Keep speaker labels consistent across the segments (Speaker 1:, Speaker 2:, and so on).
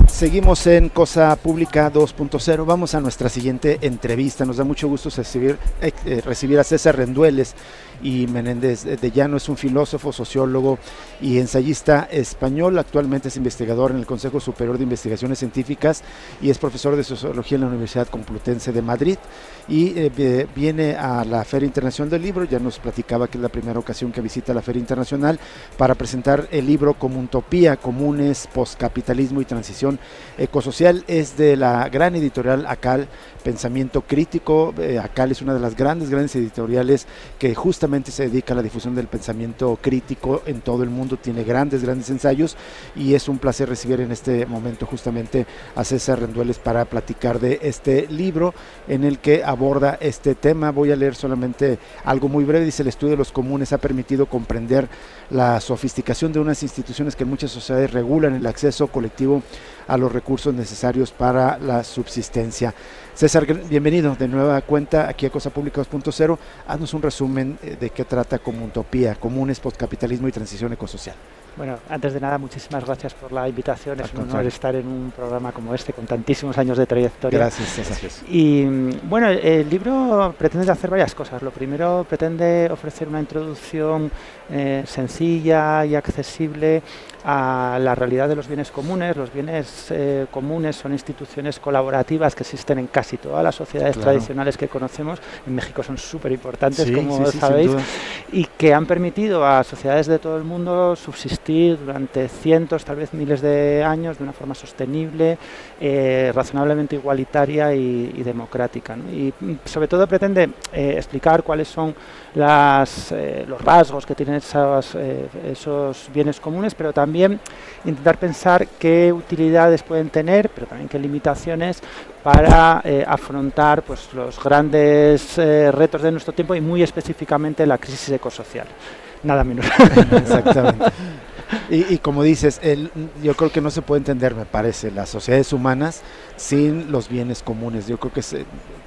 Speaker 1: Seguimos en Cosa Pública 2.0. Vamos a nuestra siguiente entrevista. Nos da mucho gusto recibir a César Rendueles y Menéndez de Llano. Es un filósofo, sociólogo y ensayista español. Actualmente es investigador en el Consejo Superior de Investigaciones Científicas y es profesor de Sociología en la Universidad Complutense de Madrid. Y viene a la Feria Internacional del Libro. Ya nos platicaba que es la primera ocasión que visita la Feria Internacional para presentar el libro Comuntopía, Comunes, Postcapitalismo y Transición Ecosocial. Es de la gran editorial ACAL, Pensamiento Crítico. ACAL es una de las grandes editoriales que justamente se dedica a la difusión del pensamiento crítico en todo el mundo. Tiene grandes ensayos y es un placer recibir en este momento justamente a César Rendueles para platicar de este libro en el que aborda este tema. Voy a leer solamente algo muy breve. Dice: el estudio de los comunes ha permitido comprender la sofisticación de unas instituciones que en muchas sociedades regulan el acceso colectivo a los recursos necesarios para la subsistencia. César, bienvenido de nueva cuenta aquí a Cosa Pública 2.0. Haznos un resumen de qué trata Comuntopía, Comunes, Postcapitalismo y Transición Ecosocial.
Speaker 2: Bueno, antes de nada, muchísimas gracias por la invitación. Es un honor estar en un programa como este, con tantísimos años de trayectoria.
Speaker 1: Gracias, César.
Speaker 2: Y bueno, el libro pretende hacer varias cosas. Lo primero, pretende ofrecer una introducción sencilla y accesible a la realidad de los bienes comunes. Los bienes comunes son instituciones colaborativas que existen en casi todas las sociedades tradicionales que conocemos. En México son súper importantes, como sabéis, y que han permitido a sociedades de todo el mundo subsistir durante cientos, tal vez miles de años de una forma sostenible, razonablemente igualitaria y democrática, ¿no? Y sobre todo pretende explicar cuáles son los rasgos que tienen esos bienes comunes, pero también intentar pensar qué utilidades pueden tener, pero también qué limitaciones para afrontar pues, los grandes retos de nuestro tiempo y muy específicamente la crisis ecosocial. Nada menos.
Speaker 1: Exactamente. Y como dices, yo creo que no se puede entender, me parece, las sociedades humanas sin los bienes comunes. Yo creo que es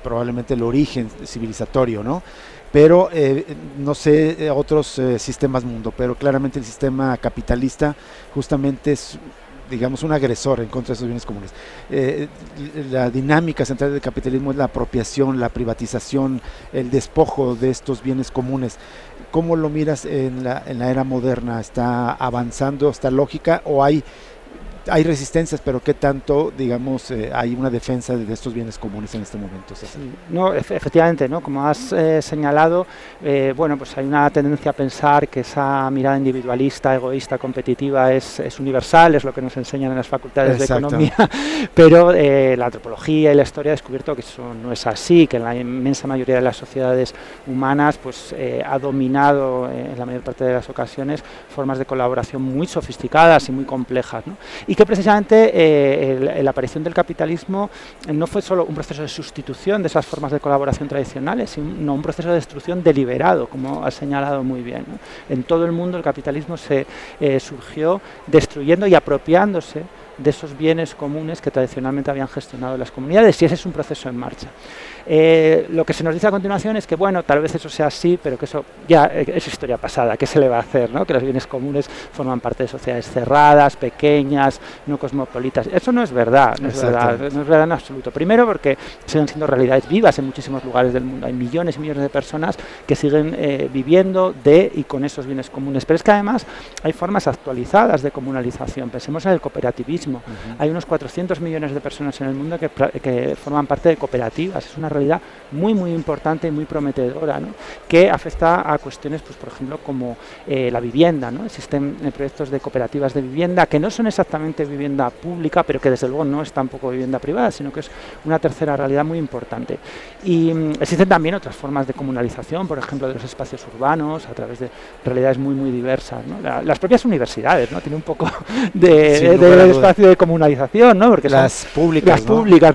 Speaker 1: probablemente el origen civilizatorio, ¿no? Pero no sé otros sistemas mundo, pero claramente el sistema capitalista justamente es, digamos, un agresor en contra de esos bienes comunes. La dinámica central del capitalismo es la apropiación, la privatización, el despojo de estos bienes comunes. ¿Cómo lo miras en la era moderna? ¿Está avanzando esta lógica o hay resistencias, pero qué tanto, digamos, hay una defensa de estos bienes comunes en este momento?
Speaker 2: Sí, no, efectivamente, ¿no? Como has señalado, bueno, pues hay una tendencia a pensar que esa mirada individualista, egoísta, competitiva es universal, es lo que nos enseñan en las facultades de economía, pero la antropología y la historia ha descubierto que eso no es así, que en la inmensa mayoría de las sociedades humanas pues ha dominado en la mayor parte de las ocasiones formas de colaboración muy sofisticadas y muy complejas, ¿no? Y que precisamente la aparición del capitalismo no fue solo un proceso de sustitución de esas formas de colaboración tradicionales, sino un proceso de destrucción deliberado, como has señalado muy bien, ¿no? En todo el mundo el capitalismo se surgió destruyendo y apropiándose de esos bienes comunes que tradicionalmente habían gestionado las comunidades, y ese es un proceso en marcha. Lo que se nos dice a continuación es que, bueno, tal vez eso sea así, pero que eso ya es historia pasada, ¿qué se le va a hacer, ¿no? Que los bienes comunes forman parte de sociedades cerradas, pequeñas, no cosmopolitas. Eso no es verdad, no es verdad en absoluto. Primero porque siguen siendo realidades vivas en muchísimos lugares del mundo. Hay millones y millones de personas que siguen viviendo de y con esos bienes comunes. Pero es que además hay formas actualizadas de comunalización. Pensemos en el cooperativismo. Hay unos 400 millones de personas en el mundo que forman parte de cooperativas. Es una realidad muy importante y muy prometedora, ¿no? Que afecta a cuestiones, pues por ejemplo, como la vivienda, ¿no? Existen proyectos de cooperativas de vivienda que no son exactamente vivienda pública, pero que desde luego no es tampoco vivienda privada, sino que es una tercera realidad muy importante. Y existen también otras formas de comunalización, por ejemplo, de los espacios urbanos, a través de realidades muy diversas, ¿no? Las propias universidades, ¿no? Tienen un poco de espacio de comunalización, ¿no? Porque
Speaker 1: las públicas,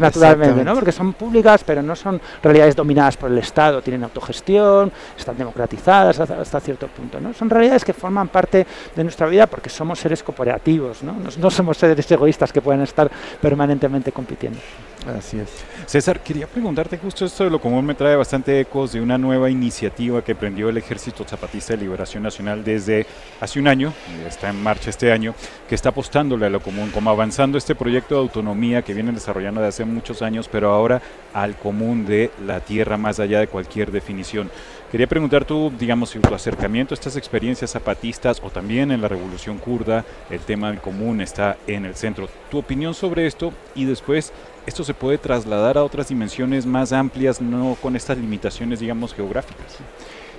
Speaker 2: naturalmente, ¿no? Porque son públicas, pero no son realidades dominadas por el Estado, tienen autogestión, están democratizadas hasta cierto punto, ¿no? Son realidades que forman parte de nuestra vida porque somos seres cooperativos, ¿no? No somos seres egoístas que pueden estar permanentemente compitiendo.
Speaker 1: Así es.
Speaker 3: César, quería preguntarte justo esto de lo común me trae bastante ecos de una nueva iniciativa que prendió el Ejército Zapatista de Liberación Nacional desde hace un año, está en marcha este año, que está apostándole a lo común, como avanzando este proyecto de autonomía que vienen desarrollando desde hace muchos años, pero ahora al común de la tierra más allá de cualquier definición. Quería preguntar tú, digamos, si tu acercamiento a estas experiencias zapatistas o también en la Revolución Kurda, el tema del común está en el centro. Tu opinión sobre esto y después, ¿esto se puede trasladar a otras dimensiones más amplias, no con estas limitaciones, digamos, geográficas?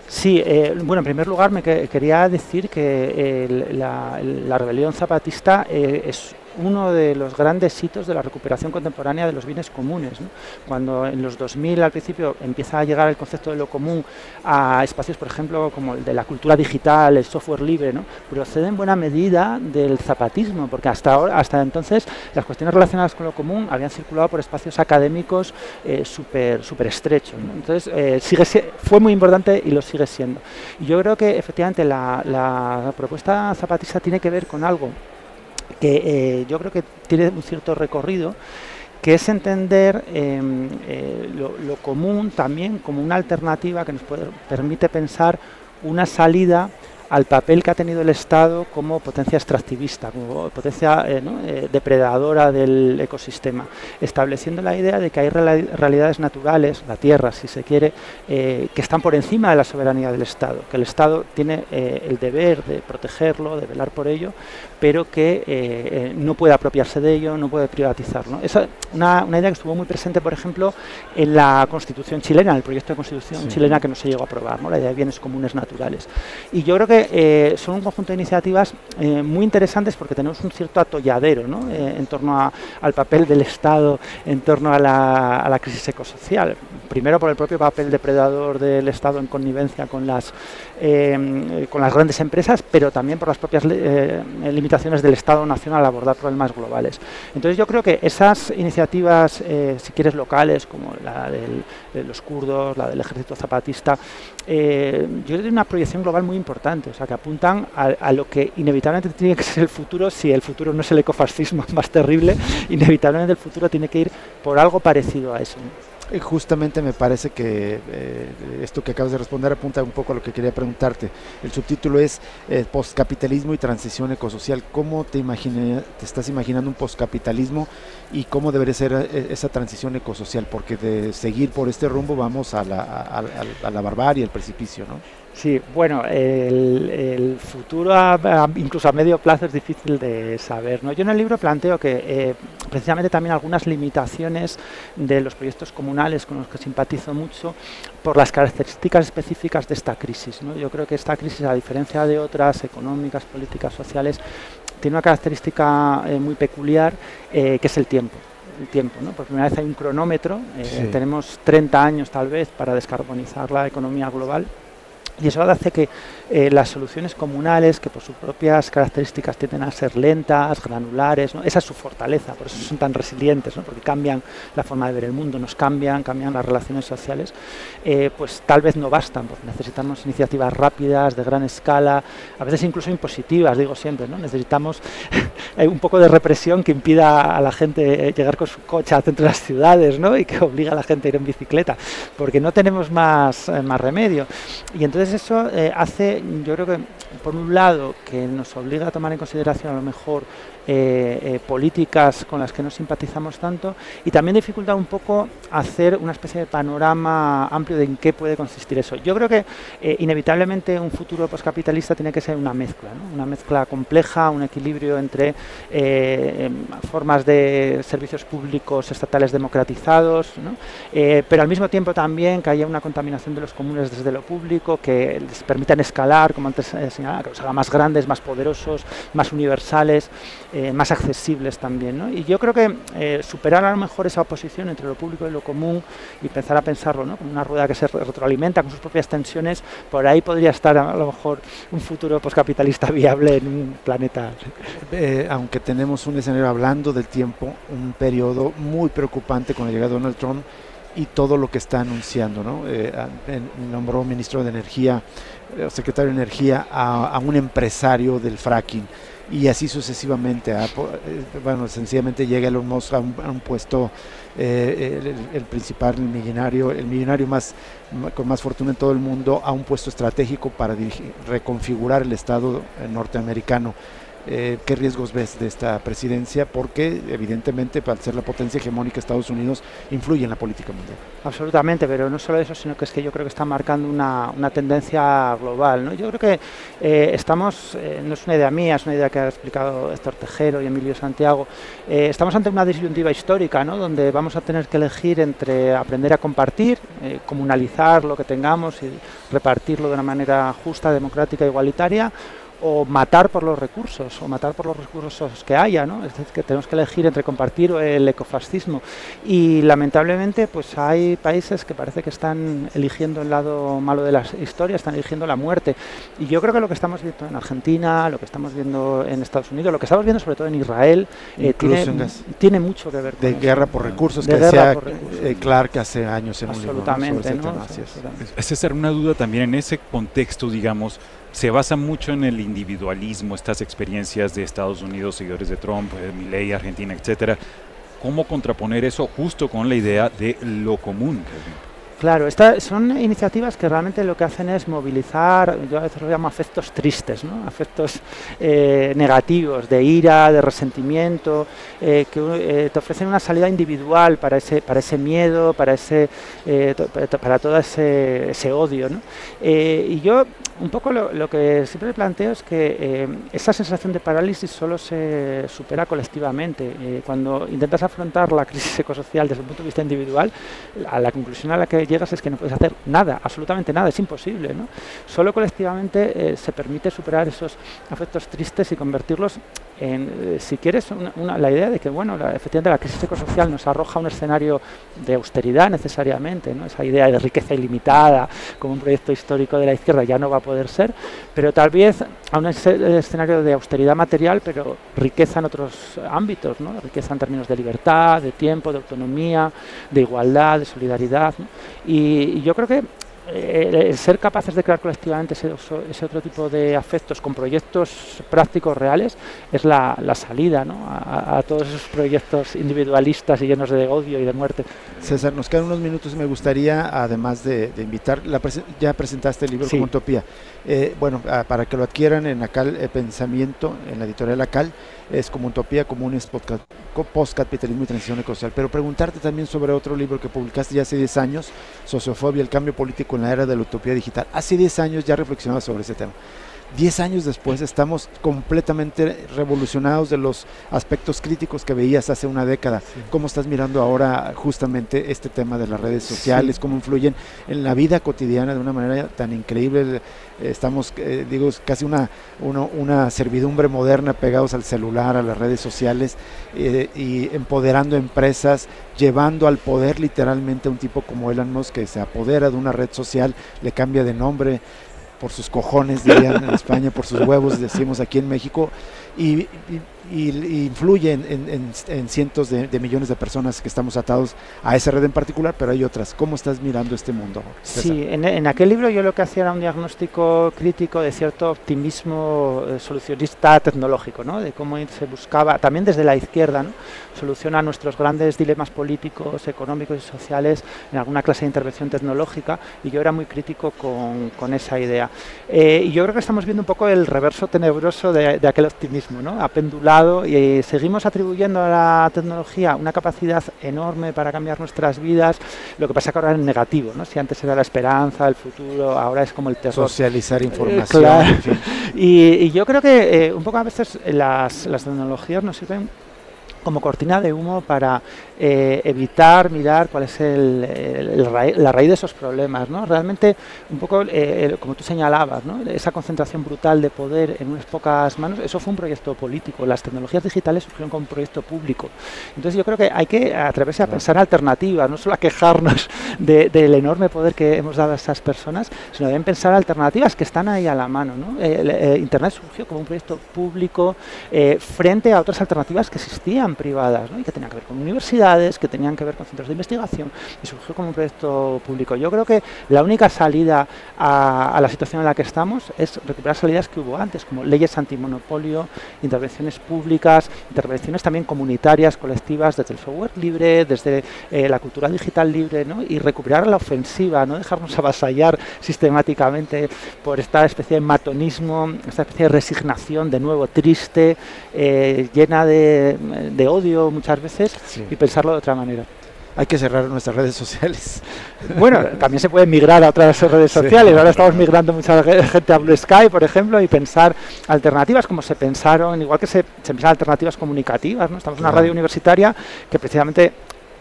Speaker 2: Sí, bueno, en primer lugar quería decir que la rebelión zapatista es uno de los grandes hitos de la recuperación contemporánea de los bienes comunes, ¿no? Cuando en los 2000 al principio empieza a llegar el concepto de lo común a espacios, por ejemplo, como el de la cultura digital, el software libre, ¿no? Procede en buena medida del zapatismo, porque hasta entonces las cuestiones relacionadas con lo común habían circulado por espacios académicos súper estrechos, ¿no? Entonces fue muy importante y lo sigue siendo. Y yo creo que efectivamente la propuesta zapatista tiene que ver con algo que yo creo que tiene un cierto recorrido, que es entender lo común también como una alternativa que nos permite pensar una salida al papel que ha tenido el Estado como potencia extractivista, como potencia depredadora del ecosistema, estableciendo la idea de que hay realidades naturales, la tierra si se quiere, que están por encima de la soberanía del Estado, que el Estado tiene el deber de protegerlo, de velar por ello, pero que no puede apropiarse de ello, no puede privatizarlo. Esa una idea que estuvo muy presente, por ejemplo, en la Constitución chilena, en el proyecto de Constitución chilena que no se llegó a aprobar, ¿no? La idea de bienes comunes naturales. Y yo creo que son un conjunto de iniciativas muy interesantes porque tenemos un cierto atolladero, ¿no? En torno al papel del Estado, en torno a la crisis ecosocial. Primero por el propio papel depredador del Estado en connivencia con las grandes empresas, pero también por las propias limitaciones del Estado nacional al abordar problemas globales. Entonces yo creo que esas iniciativas, si quieres locales, como la de los kurdos, la del ejército zapatista, yo creo que una proyección global muy importante, o sea, que apuntan a lo que inevitablemente tiene que ser el futuro. Si el futuro no es el ecofascismo más terrible, inevitablemente el futuro tiene que ir por algo parecido a eso.
Speaker 1: Justamente me parece que esto que acabas de responder apunta un poco a lo que quería preguntarte. El subtítulo es Postcapitalismo y transición ecosocial. ¿Cómo te estás imaginando un postcapitalismo y cómo debería ser esa transición ecosocial? Porque de seguir por este rumbo vamos a la barbarie, al precipicio, ¿no?
Speaker 2: Sí, bueno, el futuro incluso a medio plazo es difícil de saber, ¿no? Yo en el libro planteo que precisamente también algunas limitaciones de los proyectos comunales con los que simpatizo mucho por las características específicas de esta crisis, ¿no? Yo creo que esta crisis, a diferencia de otras económicas, políticas, sociales, tiene una característica muy peculiar, que es el tiempo. ¿no? Por primera vez hay un cronómetro, tenemos 30 años tal vez para descarbonizar la economía global. Y eso hace que las soluciones comunales, que por sus propias características tienden a ser lentas, granulares, ¿no? Esa es su fortaleza, por eso son tan resilientes, ¿no? Porque cambian la forma de ver el mundo, nos cambian las relaciones sociales, pues tal vez no bastan, porque necesitamos iniciativas rápidas, de gran escala, a veces incluso impositivas, digo siempre, ¿no? Necesitamos un poco de represión que impida a la gente llegar con su coche al centro de las ciudades, ¿no? Y que obliga a la gente a ir en bicicleta, porque no tenemos más remedio. Y entonces eso hace, yo creo que por un lado, que nos obliga a tomar en consideración a lo mejor políticas con las que no simpatizamos tanto, y también dificulta un poco hacer una especie de panorama amplio de en qué puede consistir eso. Yo creo que inevitablemente un futuro postcapitalista tiene que ser una mezcla, ¿no? Una mezcla compleja, un equilibrio entre formas de servicios públicos estatales democratizados, ¿no? Pero al mismo tiempo también que haya una contaminación de los comunes desde lo público, que les permitan escalar, como antes señalaba, que los haga más grandes, más poderosos, más universales, más accesibles también, ¿no? Y yo creo que superar a lo mejor esa oposición entre lo público y lo común y empezar a pensarlo, ¿no? Como una rueda que se retroalimenta con sus propias tensiones, por ahí podría estar a lo mejor un futuro postcapitalista viable en un planeta.
Speaker 1: Aunque tenemos un escenario, hablando del tiempo, un periodo muy preocupante con la llegada de Donald Trump y todo lo que está anunciando, ¿no? Nombró ministro de Energía, secretario de Energía a un empresario del fracking. y así sucesivamente. Bueno, sencillamente llega Elon Musk a un puesto, el principal, el millonario con más fortuna en todo el mundo, a un puesto estratégico para reconfigurar el Estado norteamericano. ¿Qué riesgos ves de esta presidencia? Porque evidentemente, al ser la potencia hegemónica, Estados Unidos influye en la política mundial.
Speaker 2: Absolutamente, pero no solo eso, sino que es que yo creo que está marcando una tendencia global, ¿no? Yo creo que estamos, no es una idea mía, es una idea que ha explicado Héctor Tejero y Emilio Santiago, estamos ante una disyuntiva histórica, ¿no? Donde vamos a tener que elegir entre aprender a compartir, comunalizar lo que tengamos y repartirlo de una manera justa, democrática, igualitaria, o matar por los recursos que haya, ¿no? Es decir, que tenemos que elegir entre compartir o el ecofascismo. Y lamentablemente pues hay países que parece que están eligiendo el lado malo de la historia, están eligiendo la muerte. Y yo creo que lo que estamos viendo en Argentina, lo que estamos viendo en Estados Unidos, lo que estamos viendo sobre todo en Israel, tiene mucho que ver con
Speaker 1: de guerra por recursos, que decía Clark hace años en un libro, ¿no? Sobre ese tema.
Speaker 3: César, una duda también en ese contexto, digamos, se basa mucho en el individualismo, estas experiencias de Estados Unidos, seguidores de Trump, Milei, Argentina, etcétera. ¿Cómo contraponer eso justo con la idea de lo común?
Speaker 2: Claro, estas son iniciativas que realmente lo que hacen es movilizar, yo a veces lo llamo afectos tristes, ¿no? Afectos negativos, de ira, de resentimiento, que te ofrecen una salida individual para ese miedo, para todo ese odio, ¿no? Y yo un poco lo que siempre planteo es que esa sensación de parálisis solo se supera colectivamente. Cuando intentas afrontar la crisis ecosocial desde el punto de vista individual, a la conclusión a la que llegas es que no puedes hacer nada, absolutamente nada, es imposible, ¿no? Solo colectivamente se permite superar esos afectos tristes y convertirlos en, si quieres, la idea de que, bueno, efectivamente la crisis ecosocial nos arroja un escenario de austeridad necesariamente, ¿no? Esa idea de riqueza ilimitada como un proyecto histórico de la izquierda ya no va a poder ser, pero tal vez a un escenario de austeridad material, pero riqueza en otros ámbitos, ¿no? Riqueza en términos de libertad, de tiempo, de autonomía, de igualdad, de solidaridad, ¿no? Y yo creo que el ser capaces de crear colectivamente ese otro tipo de afectos con proyectos prácticos reales es la salida, ¿no? a todos esos proyectos individualistas y llenos de odio y de muerte.
Speaker 1: César, nos quedan unos minutos y me gustaría, además de invitar, ya presentaste el libro
Speaker 2: Sí.
Speaker 1: Como Utopía, bueno, para que lo adquieran en ACAL Pensamiento, en la editorial ACAL, es Como Utopía, Comunes, Postcapitalismo y Transición Ecosocial. Pero preguntarte también sobre otro libro que publicaste ya hace 10 años, Sociofobia, el cambio político en la era de la utopía digital. Hace 10 años ya reflexionaba sobre ese tema. 10 años después estamos completamente revolucionados de los aspectos críticos que veías hace una década. Sí. ¿Cómo estás mirando ahora justamente este tema de las redes sociales? Sí. ¿Cómo influyen en la vida cotidiana de una manera tan increíble? Estamos, digo, casi una servidumbre moderna pegados al celular, a las redes sociales, y empoderando empresas, llevando al poder literalmente a un tipo como Elon Musk, que se apodera de una red social, le cambia de nombre, por sus cojones, dirían en España, por sus huevos, decimos aquí en México, y influye en cientos de millones de personas que estamos atados a esa red en particular, pero hay otras. ¿Cómo estás mirando este mundo, César?
Speaker 2: Sí, en aquel libro yo lo que hacía era un diagnóstico crítico de cierto optimismo solucionista tecnológico, ¿no? De cómo se buscaba, también desde la izquierda, ¿no? Solucionar nuestros grandes dilemas políticos, económicos y sociales en alguna clase de intervención tecnológica, y yo era muy crítico con esa idea. Y yo creo que estamos viendo un poco el reverso tenebroso de aquel optimismo, ¿no? Ha pendulado, y seguimos atribuyendo a la tecnología una capacidad enorme para cambiar nuestras vidas. Lo que pasa que ahora es negativo, ¿no? Si antes era la esperanza, el futuro, ahora es como el terror.
Speaker 1: Socializar información.
Speaker 2: Claro.
Speaker 1: En fin.
Speaker 2: Y yo creo que un poco a veces las tecnologías nos sirven como cortina de humo para evitar mirar cuál es la raíz de esos problemas, ¿no? Realmente, un poco, como tú señalabas, ¿no? Esa concentración brutal de poder en unas pocas manos, eso fue un proyecto político. Las tecnologías digitales surgieron como un proyecto público. Entonces yo creo que hay que atreverse a pensar alternativas, no solo a quejarnos del enorme poder que hemos dado a esas personas, sino deben pensar alternativas que están ahí a la mano, ¿no? Internet surgió como un proyecto público frente a otras alternativas que existían eran privadas, ¿no? Y que tenían que ver con universidades, que tenían que ver con centros de investigación, y surgió como un proyecto público. Yo creo que la única salida a la situación en la que estamos es recuperar salidas que hubo antes, como leyes antimonopolio, intervenciones públicas, intervenciones también comunitarias, colectivas, desde el software libre, desde la cultura digital libre, ¿no? Y recuperar la ofensiva, no dejarnos avasallar sistemáticamente por esta especie de matonismo, esta especie de resignación, de nuevo triste, llena de odio muchas veces, sí. Y pensarlo de otra manera.
Speaker 1: Hay que cerrar nuestras redes sociales.
Speaker 2: Bueno, también se puede migrar a otras redes sociales. Sí. Ahora estamos migrando mucha gente a Blue Sky, por ejemplo, y pensar alternativas como se pensaron, igual que se pensaron alternativas comunicativas, ¿no? Estamos en una radio universitaria que precisamente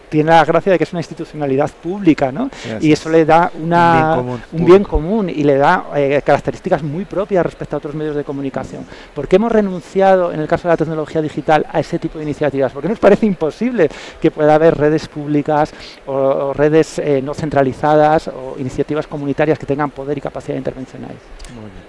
Speaker 2: tiene la gracia de que es una institucionalidad pública, ¿no? Y eso le da un bien común y le da características muy propias respecto a otros medios de comunicación. ¿Por qué hemos renunciado, en el caso de la tecnología digital, a ese tipo de iniciativas? Porque nos parece imposible que pueda haber redes públicas o redes no centralizadas o iniciativas comunitarias que tengan poder y capacidad de intervención ahí.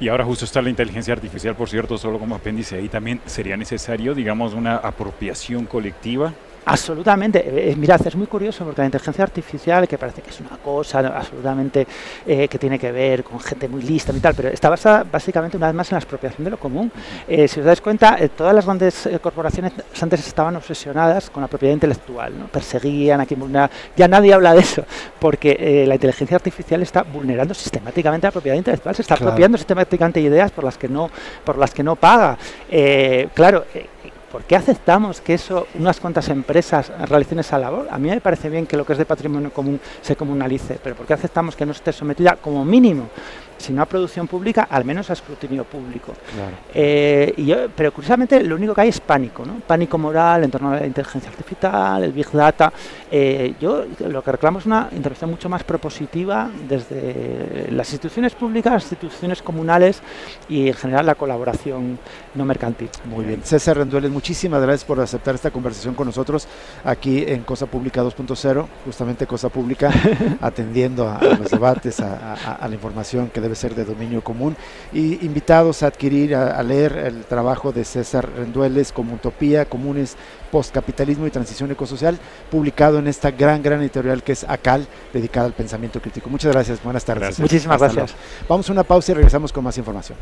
Speaker 3: Y ahora justo está la inteligencia artificial, por cierto, solo como apéndice ahí también sería necesario, digamos, una apropiación colectiva.
Speaker 2: Absolutamente. Mirad, es muy curioso porque la inteligencia artificial, que parece que es una cosa absolutamente que tiene que ver con gente muy lista y tal, pero está basada básicamente una vez más en la expropiación de lo común. Si os dais cuenta, todas las grandes corporaciones antes estaban obsesionadas con la propiedad intelectual, ¿no? Perseguían a quien vulneraba. Ya nadie habla de eso, porque la inteligencia artificial está vulnerando sistemáticamente la propiedad intelectual, se está apropiando sistemáticamente ideas por las que no paga. Claro. ¿Por qué aceptamos que unas cuantas empresas realicen esa labor? A mí me parece bien que lo que es de patrimonio común se comunalice, pero ¿por qué aceptamos que no esté sometida como mínimo, si no a producción pública, al menos a escrutinio público? Claro. Pero curiosamente lo único que hay es pánico, ¿no? Pánico moral en torno a la inteligencia artificial, el Big Data. Yo lo que reclamo es una intervención mucho más propositiva desde las instituciones públicas, las instituciones comunales y en general la colaboración no mercantil.
Speaker 1: Muy bien. César Rendueles, muchísimas gracias por aceptar esta conversación con nosotros aquí en Cosa Pública 2.0, justamente Cosa Pública, atendiendo a los debates, a la información que debe ser de dominio común, y invitados a adquirir, a leer el trabajo de César Rendueles como Utopía, Comunes, Postcapitalismo y Transición Ecosocial, publicado en esta gran editorial que es ACAL, dedicada al pensamiento crítico. Muchas gracias, buenas tardes.
Speaker 2: Muchísimas gracias.
Speaker 1: Vamos a una pausa y regresamos con más información.